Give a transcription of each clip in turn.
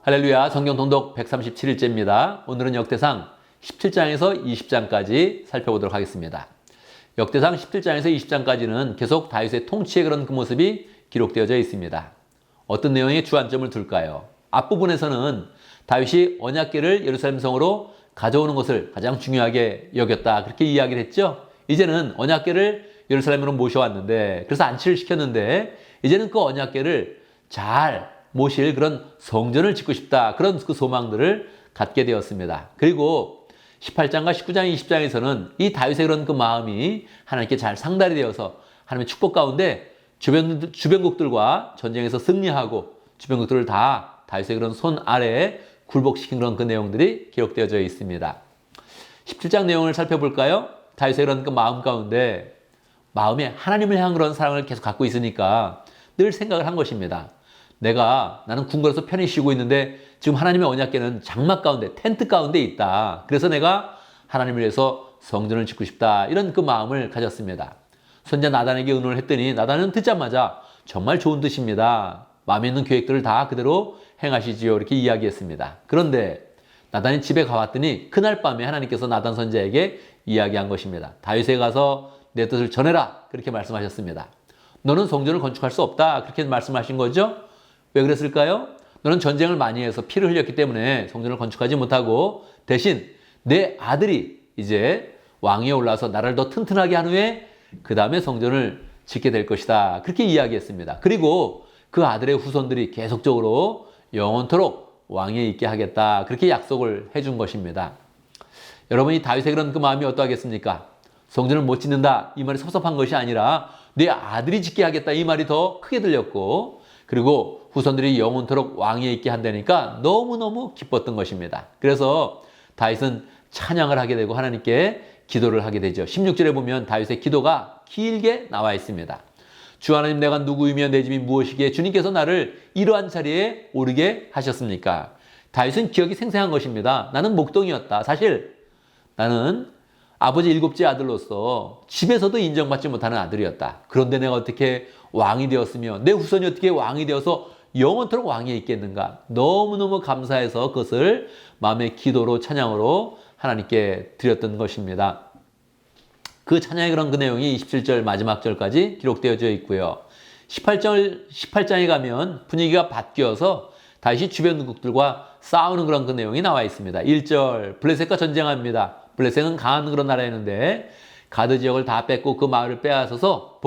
할렐루야, 성경 통독 137일째입니다. 오늘은 역대상 17장에서 20장까지 살펴보도록 하겠습니다. 역대상 17장에서 20장까지는 계속 다윗의 통치의 그런 그 모습이 기록되어져 있습니다. 어떤 내용에 주안점을 둘까요? 앞부분에서는 다윗이 언약궤를 예루살렘 성으로 가져오는 것을 가장 중요하게 여겼다, 그렇게 이야기를 했죠. 이제는 언약궤를 예루살렘으로 모셔왔는데, 그래서 안치를 시켰는데, 이제는 그 언약궤를 잘 모실 그런 성전을 짓고 싶다, 그런 그 소망들을 갖게 되었습니다. 그리고 18장과 19장, 20장에서는 이 다윗의 그런 그 마음이 하나님께 잘 상달이 되어서 하나님의 축복 가운데 주변국들과 전쟁에서 승리하고 주변국들을 다 다윗의 그런 손 아래에 굴복시킨 그런 그 내용들이 기록되어져 있습니다. 17장 내용을 살펴볼까요? 다윗의 그런 그 마음 가운데 마음에 하나님을 향한 그런 사랑을 계속 갖고 있으니까 늘 생각을 한 것입니다. 나는 궁궐에서 편히 쉬고 있는데 지금 하나님의 언약궤는 장막 가운데, 텐트 가운데 있다. 그래서 내가 하나님을 위해서 성전을 짓고 싶다, 이런 그 마음을 가졌습니다. 선지자 나단에게 의논을 했더니 나단은 듣자마자 정말 좋은 뜻입니다, 마음에 있는 계획들을 다 그대로 행하시지요, 이렇게 이야기했습니다. 그런데 나단이 집에 가왔더니 그날 밤에 하나님께서 나단 선지자에게 이야기한 것입니다. 다윗에 가서 내 뜻을 전해라, 그렇게 말씀하셨습니다. 너는 성전을 건축할 수 없다, 그렇게 말씀하신 거죠. 왜 그랬을까요? 너는 전쟁을 많이 해서 피를 흘렸기 때문에 성전을 건축하지 못하고 대신 내 아들이 이제 왕위에 올라서 나라를 더 튼튼하게 한 후에 그 다음에 성전을 짓게 될 것이다, 그렇게 이야기했습니다. 그리고 그 아들의 후손들이 계속적으로 영원토록 왕위에 있게 하겠다, 그렇게 약속을 해준 것입니다. 여러분이 다윗의 그런 그 마음이 어떠하겠습니까? 성전을 못 짓는다, 이 말이 섭섭한 것이 아니라 내 아들이 짓게 하겠다, 이 말이 더 크게 들렸고, 그리고 후손들이 영원토록 왕위에 있게 한다니까 너무너무 기뻤던 것입니다. 그래서 다윗은 찬양을 하게 되고 하나님께 기도를 하게 되죠. 16절에 보면 다윗의 기도가 길게 나와 있습니다. 주 하나님, 내가 누구이며 내 집이 무엇이기에 주님께서 나를 이러한 자리에 오르게 하셨습니까? 다윗은 기억이 생생한 것입니다. 나는 목동이었다. 사실 나는 아버지 일곱째 아들로서 집에서도 인정받지 못하는 아들이었다. 그런데 내가 어떻게 왕이 되었으며 내 후손이 어떻게 왕이 되어서 영원토록 왕위에 있겠는가? 너무너무 감사해서 그것을 마음의 기도로, 찬양으로 하나님께 드렸던 것입니다. 그 찬양의 그런 그 내용이 27절 마지막 절까지 기록되어져 있고요. 18장에 가면 분위기가 바뀌어서 다시 주변국들과 싸우는 그런 그 내용이 나와 있습니다. 1절, 블레셋과 전쟁합니다. 블레셋은 강한 그런 나라였는데 가드 지역을 다 뺏고 그 마을을 빼앗아서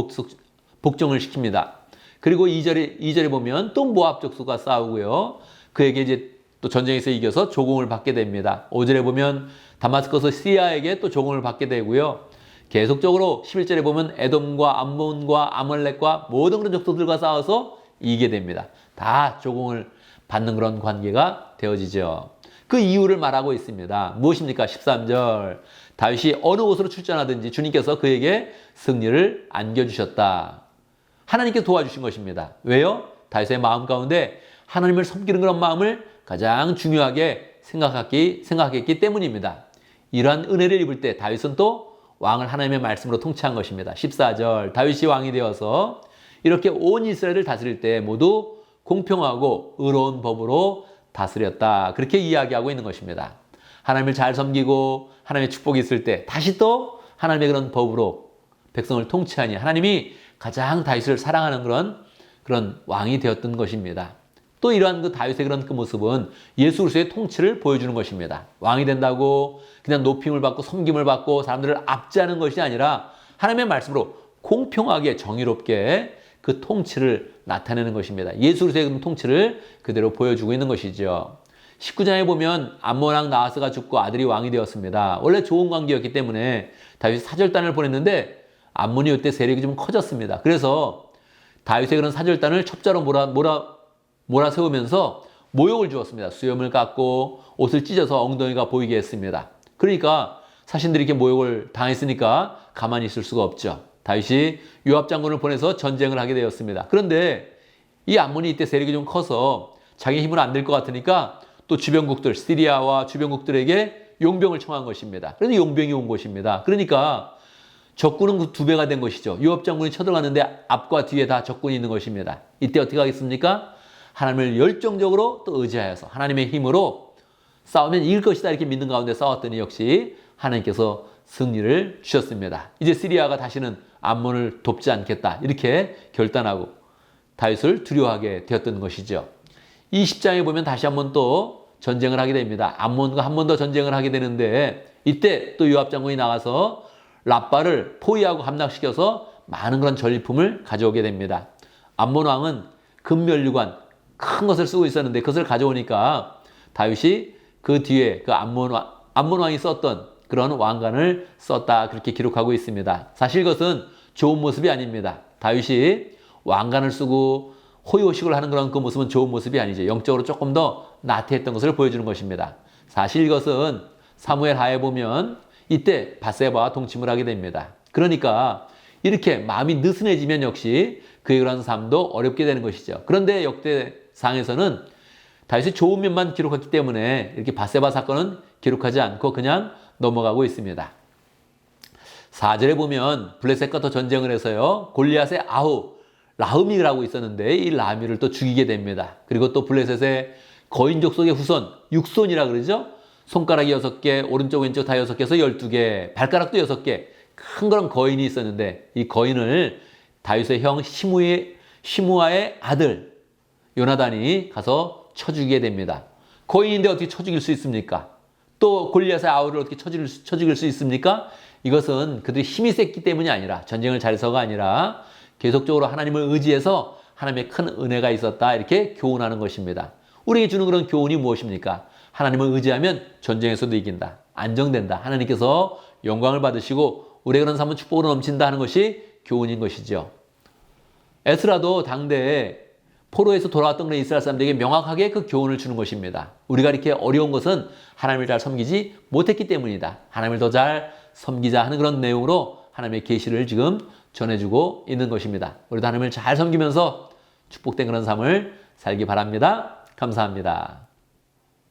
복종을 시킵니다. 그리고 2절에 보면 또 모압 족속과 싸우고요. 그에게 이제 또 전쟁에서 이겨서 조공을 받게 됩니다. 5절에 보면 다마스커스 시리아에게 또 조공을 받게 되고요. 계속적으로 11절에 보면 에돔과 암몬과 아말렉과 모든 그런 족속들과 싸워서 이기게 됩니다. 다 조공을 받는 그런 관계가 되어지죠. 그 이유를 말하고 있습니다. 무엇입니까? 13절. 다윗이 어느 곳으로 출전하든지 주님께서 그에게 승리를 안겨주셨다. 하나님께 도와주신 것입니다. 왜요? 다윗의 마음 가운데 하나님을 섬기는 그런 마음을 가장 중요하게 생각했기 때문입니다. 이러한 은혜를 입을 때 다윗은 또 왕을 하나님의 말씀으로 통치한 것입니다. 14절. 다윗이 왕이 되어서 이렇게 온 이스라엘을 다스릴 때 모두 공평하고 의로운 법으로 다스렸다, 그렇게 이야기하고 있는 것입니다. 하나님을 잘 섬기고 하나님의 축복이 있을 때 다시 또 하나님의 그런 법으로 백성을 통치하니 하나님이 가장 다윗을 사랑하는 그런 왕이 되었던 것입니다. 또 이러한 그 다윗의 그런 그 모습은 예수 그리스도의 통치를 보여주는 것입니다. 왕이 된다고 그냥 높임을 받고 섬김을 받고 사람들을 압제하는 것이 아니라 하나님의 말씀으로 공평하게 정의롭게 그 통치를 나타내는 것입니다. 예수 그리스도의 그 통치를 그대로 보여주고 있는 것이죠. 19장에 보면 암몬 왕 나하스가 죽고 아들이 왕이 되었습니다. 원래 좋은 관계였기 때문에 다윗이 사절단을 보냈는데 암몬이 이때 세력이 좀 커졌습니다. 그래서 다윗의 그런 사절단을 첩자로 몰아세우면서 모욕을 주었습니다. 수염을 깎고 옷을 찢어서 엉덩이가 보이게 했습니다. 그러니까 사신들이 이렇게 모욕을 당했으니까 가만히 있을 수가 없죠. 다윗이 요압 장군을 보내서 전쟁을 하게 되었습니다. 그런데 이 암몬이 이때 세력이 좀 커서 자기 힘은 안 될 것 같으니까 또 주변국들, 시리아와 주변국들에게 용병을 청한 것입니다. 그래서 용병이 온 것입니다. 그러니까 적군은 그 2배가 된 것이죠. 요압 장군이 쳐들어가는데 앞과 뒤에 다 적군이 있는 것입니다. 이때 어떻게 하겠습니까? 하나님을 열정적으로 또 의지하여서 하나님의 힘으로 싸우면 이길 것이다 이렇게 믿는 가운데 싸웠더니 역시 하나님께서 승리를 주셨습니다. 이제 시리아가 다시는 암몬을 돕지 않겠다 이렇게 결단하고 다윗을 두려워하게 되었던 것이죠. 20장에 보면 다시 한번 또 전쟁을 하게 됩니다. 암몬과 한 번 더 전쟁을 하게 되는데 이때 또 요압 장군이 나가서 랍바를 포위하고 함락시켜서 많은 그런 전리품을 가져오게 됩니다. 암몬 왕은 금면류관 큰 것을 쓰고 있었는데 그것을 가져오니까 다윗이 그 뒤에 그 암몬 왕이 썼던 그런 왕관을 썼다 그렇게 기록하고 있습니다. 사실 이것은 좋은 모습이 아닙니다. 다윗이 왕관을 쓰고 호의호식을 하는 그런 그 모습은 좋은 모습이 아니죠. 영적으로 조금 더 나태했던 것을 보여주는 것입니다. 사실 이것은 사무엘 하에 보면 이때 밧세바와 동침을 하게 됩니다. 그러니까 이렇게 마음이 느슨해지면 역시 그의 그런 삶도 어렵게 되는 것이죠. 그런데 역대상에서는 다윗이 좋은 면만 기록했기 때문에 이렇게 밧세바 사건은 기록하지 않고 그냥 넘어가고 있습니다. 4절에 보면 블레셋과 또 전쟁을 해서요. 골리앗의 아우 라흐미라고 있었는데 이 라흐미를 또 죽이게 됩니다. 그리고 또 블레셋의 거인족 속의 후손 육손이라 그러죠. 손가락이 6개, 오른쪽 왼쪽 다 6개에서 12개, 발가락도 6개 큰 그런 거인이 있었는데 이 거인을 다윗의 형 시므아의 아들 요나단이 가서 쳐 죽이게 됩니다. 거인인데 어떻게 쳐 죽일 수 있습니까? 또 골리앗의 아우를 어떻게 쳐 죽일 수 있습니까? 이것은 그들이 힘이 셌기 때문이 아니라 전쟁을 잘해서가 아니라 계속적으로 하나님을 의지해서 하나님의 큰 은혜가 있었다 이렇게 교훈하는 것입니다. 우리에게 주는 그런 교훈이 무엇입니까? 하나님을 의지하면 전쟁에서도 이긴다. 안정된다. 하나님께서 영광을 받으시고 우리의 그런 삶은 축복으로 넘친다 하는 것이 교훈인 것이죠. 에스라도 당대에 포로에서 돌아왔던 그런 이스라엘 사람들에게 명확하게 그 교훈을 주는 것입니다. 우리가 이렇게 어려운 것은 하나님을 잘 섬기지 못했기 때문이다. 하나님을 더 잘 섬기자 하는 그런 내용으로 하나님의 계시를 지금 전해주고 있는 것입니다. 우리도 하나님을 잘 섬기면서 축복된 그런 삶을 살기 바랍니다. 감사합니다.